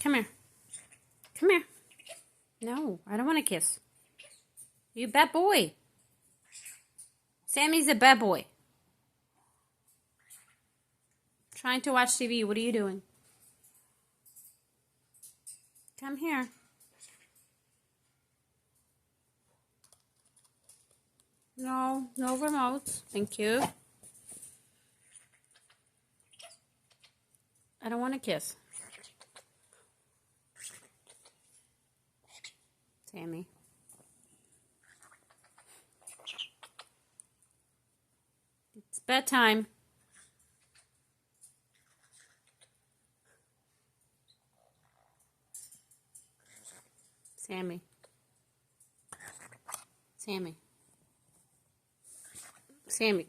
Come here. Come here. No, I don't want to kiss. You bad boy. Sammy's a bad boy. Trying to watch TV. What are you doing? Come here. No remotes. Thank you. I don't want to kiss. Sammy. It's bedtime. Sammy. Sammy. Sammy.